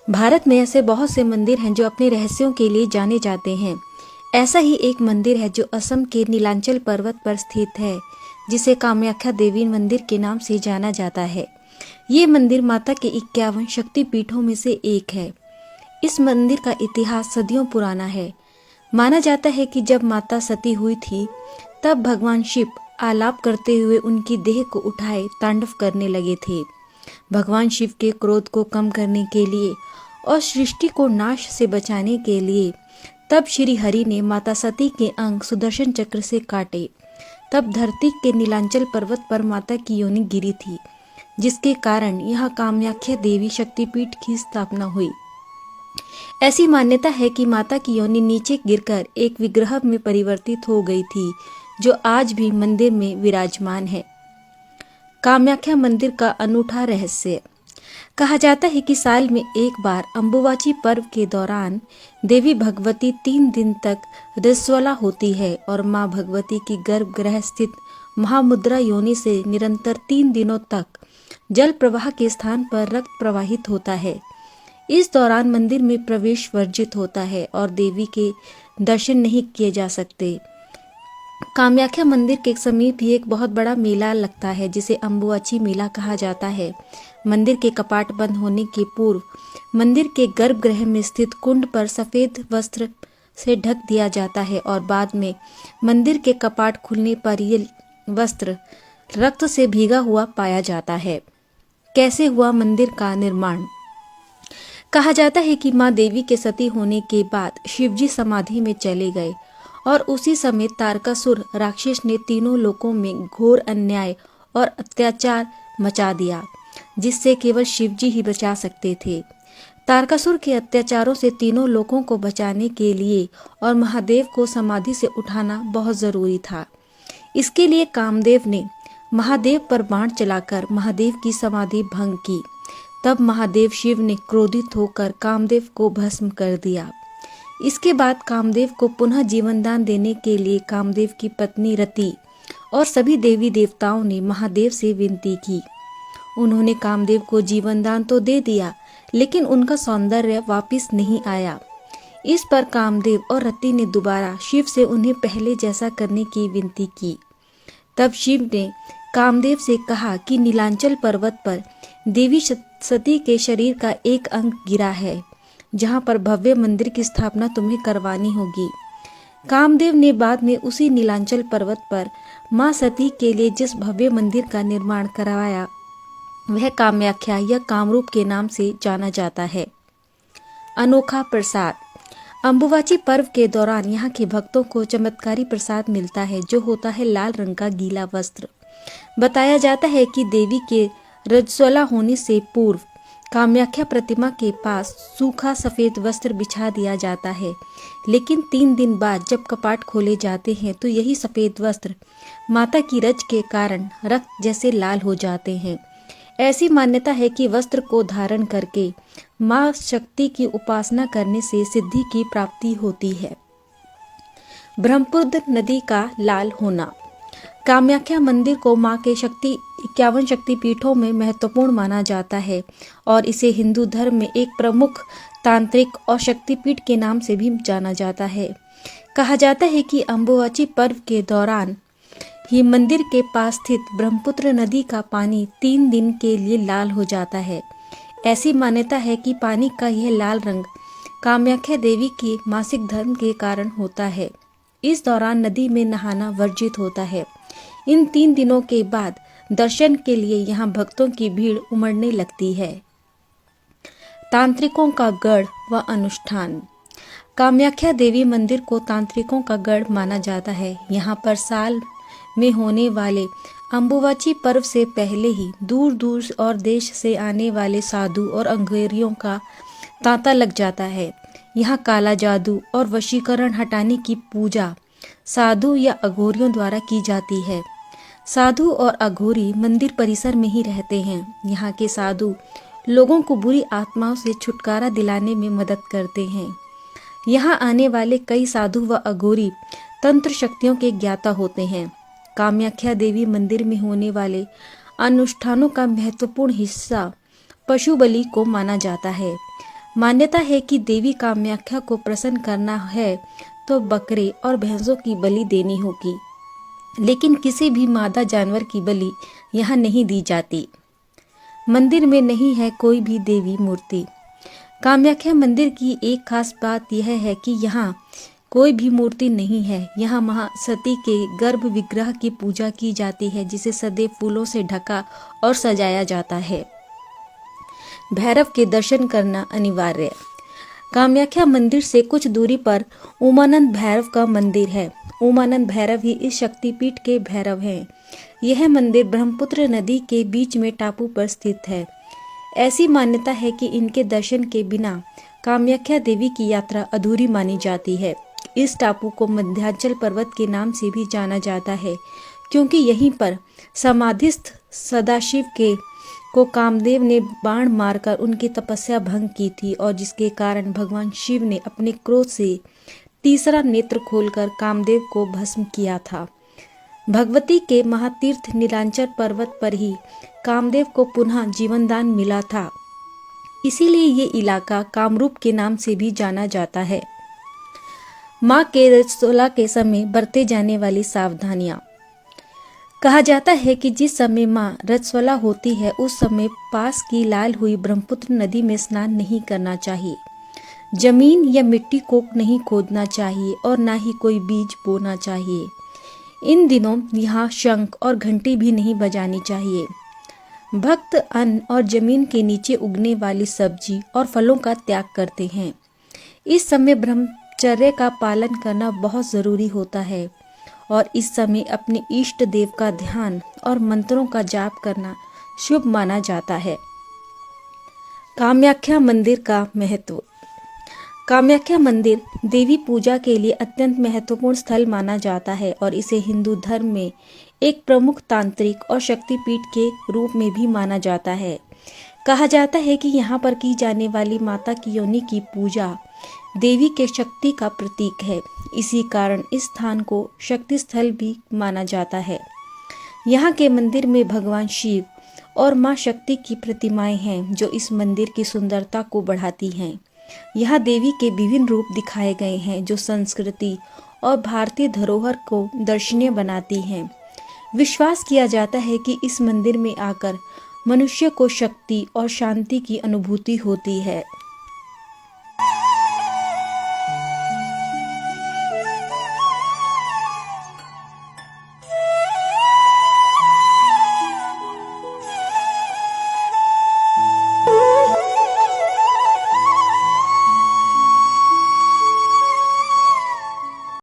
भारत में ऐसे बहुत से मंदिर हैं जो अपने रहस्यों के लिए जाने जाते हैं। ऐसा ही एक मंदिर है जो असम के नीलांचल पर्वत पर स्थित है, जिसे कामाख्या देवी मंदिर के नाम से जाना जाता है। ये मंदिर माता के 51 शक्तिपीठों में से एक है। इस मंदिर का इतिहास सदियों पुराना है। माना जाता है कि जब माता सती हुई थी, तब भगवान शिव आलाप करते हुए उनकी देह को उठाए तांडव करने लगे थे। भगवान शिव के क्रोध को कम करने के लिए और सृष्टि को नाश से बचाने के लिए तब श्री हरि ने माता सती के अंग सुदर्शन चक्र से काटे। तब धरती के नीलांचल पर्वत पर माता की योनि गिरी थी, जिसके कारण यहाँ कामाख्या देवी शक्तिपीठ की स्थापना हुई। ऐसी मान्यता है कि माता की योनि नीचे गिरकर एक विग्रह में परिवर्तित हो गई थी, जो आज भी मंदिर में विराजमान है। कामाख्या मंदिर का अनूठा रहस्य। कहा जाता है कि साल में एक बार अम्बुबाची पर्व के दौरान देवी भगवती 3 दिन तक रजस्वला होती है और मां भगवती की गर्भगृह स्थित महामुद्रा योनि से निरंतर 3 दिनों तक जल प्रवाह के स्थान पर रक्त प्रवाहित होता है। इस दौरान मंदिर में प्रवेश वर्जित होता है और देवी के दर्शन नहीं किए जा सकते। कामाख्या मंदिर के समीप ही एक बहुत बड़ा मेला लगता है, जिसे अम्बुबाची मेला कहा जाता है। मंदिर के कपाट बंद होने के पूर्व मंदिर के गर्भगृह में स्थित कुंड पर सफेद वस्त्र से ढक दिया जाता है और बाद में मंदिर के कपाट खुलने पर ये वस्त्र रक्त से भीगा हुआ पाया जाता है। कैसे हुआ मंदिर का निर्माण? कहा जाता है कि मां देवी के सती होने के बाद शिवजी समाधि में चले गए और उसी समय तारकासुर राक्षस ने तीनों लोकों में घोर अन्याय और अत्याचार मचा दिया, जिससे केवल शिवजी ही बचा सकते थे। तारकासुर के अत्याचारों से तीनों लोकों को बचाने के लिए और महादेव को समाधि से उठाना बहुत जरूरी था। इसके लिए कामदेव ने महादेव पर बाण चलाकर महादेव की समाधि भंग की। तब महादेव शिव ने क्रोधित होकर कामदेव को भस्म कर दिया। इसके बाद कामदेव को पुनः जीवन दान देने के लिए कामदेव की पत्नी रति और सभी देवी देवताओं ने महादेव से विनती की। उन्होंने कामदेव को जीवन दान तो दे दिया, लेकिन उनका सौंदर्य वापस नहीं आया। इस पर कामदेव और रति ने दोबारा शिव से उन्हें पहले जैसा करने की विनती की। तब शिव ने कामदेव से कहा कि नीलांचल पर्वत पर देवी सती के शरीर का एक अंग गिरा है, जहां पर भव्य मंदिर की स्थापना तुम्हें करवानी होगी। कामदेव ने बाद में उसी नीलांचल पर्वत पर मां सती के लिए जिस भव्य मंदिर का निर्माण करवाया, वह कामाख्या या कामरूप के नाम से जाना जाता है। अनोखा प्रसाद। अम्बुबाची पर्व के दौरान यहाँ के भक्तों को चमत्कारी प्रसाद मिलता है, जो होता है लाल रंग का गीला वस्त्र। बताया जाता है कि देवी के रजस्वला होने से पूर्व कामाख्या प्रतिमा के पास सूखा सफेद वस्त्र बिछा दिया जाता है, लेकिन 3 दिन बाद जब कपाट खोले जाते हैं तो यही सफेद वस्त्र माता की रज के कारण रक्त जैसे लाल हो जाते हैं। ऐसी मान्यता है कि वस्त्र को धारण करके मां शक्ति की उपासना करने से सिद्धि की प्राप्ति होती है। ब्रह्मपुत्र नदी का लाल होना। कामाख्या मंदिर को मां के 51 शक्तिपीठों में महत्वपूर्ण माना जाता है और इसे हिंदू धर्म में एक प्रमुख तांत्रिक और शक्तिपीठ के नाम से भी जाना जाता है। कहा जाता है कि अम्बुबाची पर्व के दौरान ही मंदिर के पास स्थित ब्रह्मपुत्र नदी का पानी 3 दिन के लिए लाल हो जाता है। ऐसी मान्यता है कि पानी का यह लाल रंग कामाख्या देवी के मासिक धर्म के कारण होता है। इस दौरान नदी में नहाना वर्जित होता है। इन 3 दिनों के बाद दर्शन के लिए यहाँ भक्तों की भीड़ उमड़ने लगती है। तांत्रिकों का गढ़ व अनुष्ठान। कामाख्या देवी मंदिर को तांत्रिकों का गढ़ माना जाता है। यहाँ पर साल में होने वाले अम्बुबाची पर्व से पहले ही दूर दूर और देश से आने वाले साधु और अंगेरियों का तांता लग जाता है। यहाँ काला जादू और वशीकरण हटाने की पूजा साधु या अघोरियों द्वारा की जाती है। साधु और अघोरी मंदिर परिसर में ही रहते हैं। यहाँ के साधु लोगों को बुरी आत्माओं से छुटकारा दिलाने में मदद करते हैं। यहाँ आने वाले कई साधु व अघोरी तंत्र शक्तियों के ज्ञाता होते हैं। कामाख्या देवी मंदिर में होने वाले अनुष्ठानों का महत्वपूर्ण हिस्सा पशु बलि को माना जाता है। मान्यता है कि देवी कामाख्या को प्रसन्न करना है तो बकरे और भैंसों की बलि देनी होगी, लेकिन किसी भी मादा जानवर की बलि यहाँ नहीं दी जाती। मंदिर में नहीं है कोई भी देवी मूर्ति। कामाख्या मंदिर की एक खास बात यह है कि यहाँ कोई भी मूर्ति नहीं है। यहाँ महासती के गर्भ विग्रह की पूजा की जाती है, जिसे सदैव फूलों से ढका और सजाया जाता है। भैरव के दर्शन करना अनिवार्य। कामाख्या मंदिर से कुछ दूरी पर उमानंद भैरव का मंदिर है। उमानंद भैरव ही इस शक्तिपीठ के भैरव हैं। यह मंदिर ब्रह्मपुत्र नदी के बीच में टापू पर स्थित है। ऐसी मान्यता है कि इनके दर्शन के बिना कामाख्या देवी की यात्रा अधूरी मानी जाती है। इस टापू को मध्यांचल पर्वत के नाम से भी जाना जाता है, क्योंकि यहीं पर समाधिस्थ सदाशिव को कामदेव ने बाण मारकर उनकी तपस्या भंग की थी, और जिसके कारण भगवान शिव ने अपने क्रोध से तीसरा नेत्र खोलकर कामदेव को भस्म किया था। भगवती के महातीर्थ नीलांचल पर्वत पर ही कामदेव को पुनः जीवनदान मिला था। इसीलिए ये इलाका कामरूप के नाम से भी जाना जाता है। माँ के रजस्वला के समय बरते जाने वाली सावधानियां। कहा जाता है कि जिस समय माँ रजस्वला होती है, उस समय पास की लाल हुई ब्रह्मपुत्र नदी में स्नान नहीं करना चाहिए। जमीन या मिट्टी को नहीं खोदना चाहिए और ना ही कोई बीज बोना चाहिए। इन दिनों यहाँ शंख और घंटी भी नहीं बजानी चाहिए। भक्त अन्न और जमीन के नीचे उगने वाली सब्जी और फलों का त्याग करते हैं। इस समय ब्रह्मचर्य का पालन करना बहुत जरूरी होता है, और इस समय अपने इष्ट देव का ध्यान और मंत्रों का जाप करना शुभ माना जाता है। कामाख्या मंदिर का महत्व। कामाख्या मंदिर देवी पूजा के लिए अत्यंत महत्वपूर्ण स्थल माना जाता है, और इसे हिंदू धर्म में एक प्रमुख तांत्रिक और शक्तिपीठ के रूप में भी माना जाता है। कहा जाता है कि यहाँ पर की जाने वाली माता की योनि की पूजा देवी के शक्ति का प्रतीक है। इसी कारण इस स्थान को शक्ति स्थल भी माना जाता है। यहाँ के मंदिर में भगवान शिव और माँ शक्ति की प्रतिमाएं हैं, जो इस मंदिर की सुंदरता को बढ़ाती हैं। यहाँ देवी के विभिन्न रूप दिखाए गए हैं, जो संस्कृति और भारतीय धरोहर को दर्शनीय बनाती हैं। विश्वास किया जाता है कि इस मंदिर में आकर मनुष्य को शक्ति और शांति की अनुभूति होती है।